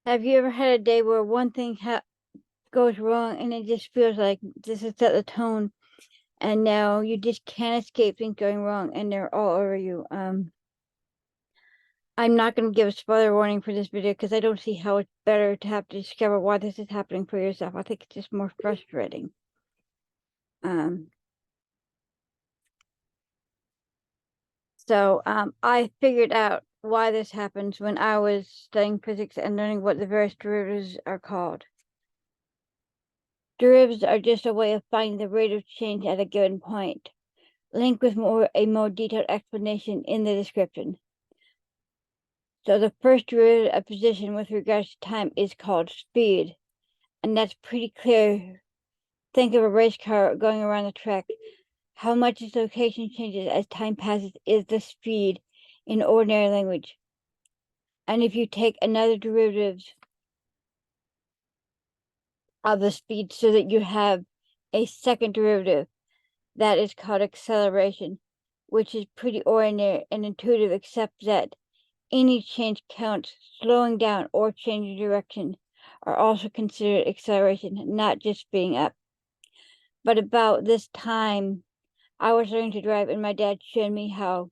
Have you ever had a day where one thing goes wrong and it just feels like this has set the tone, and now you just can't escape things going wrong and they're all over you? I'm not going to give a spoiler warning for this video because I don't see how it's better to have to discover why this is happening for yourself. I think it's just more frustrating. I figured out why this happens when I was studying physics and learning what the various derivatives are called. Derivatives are just a way of finding the rate of change at a given point. Link with a more detailed explanation in the description. So the first derivative of position with regards to time is called speed, and that's pretty clear. Think of a race car going around the track. How much its location changes as time passes is the speed in ordinary language. And if you take another derivative of the speed so that you have a second derivative, that is called acceleration, which is pretty ordinary and intuitive, except that any change counts. Slowing down or changing direction are also considered acceleration, not just speeding up. But about this time, I was learning to drive, and my dad showed me how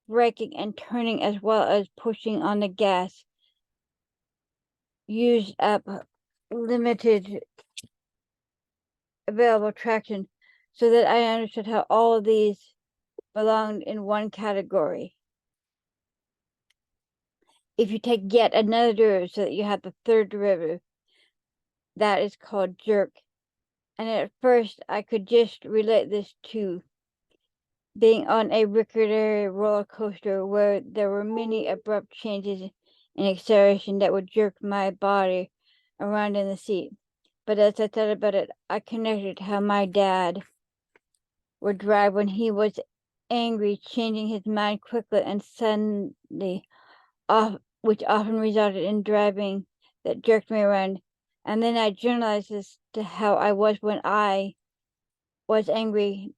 braking and turning, as well as pushing on the gas, used up limited available traction, so that I understood how all of these belonged in one category. If you take yet another derivative so that you have the third derivative, that is called jerk. And at first, I could just relate this to being on a rickety roller coaster where there were many abrupt changes in acceleration that would jerk my body around in the seat. But as I thought about it, I connected how my dad would drive when he was angry, changing his mind quickly and suddenly, which often resulted in driving that jerked me around. And then I generalized this to how I was when I was angry,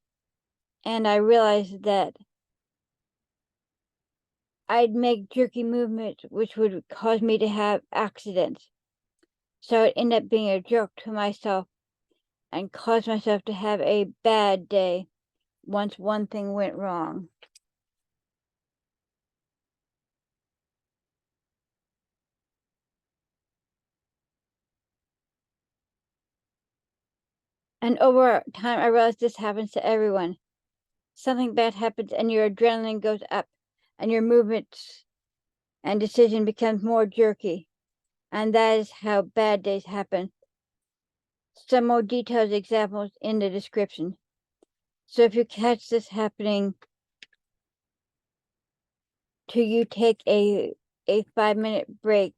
and I realized that I'd make jerky movements which would cause me to have accidents. So it ended up being a joke to myself and caused myself to have a bad day once one thing went wrong. And over time, I realized this happens to everyone. Something bad happens and your adrenaline goes up and your movements and decision becomes more jerky. And that is how bad days happen. Some more detailed examples in the description. So if you catch this happening to you, take a 5-minute break,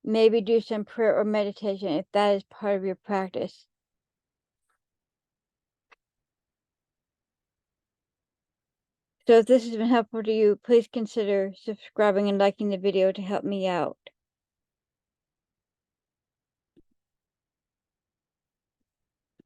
maybe do some prayer or meditation if that is part of your practice. So if this has been helpful to you, please consider subscribing and liking the video to help me out.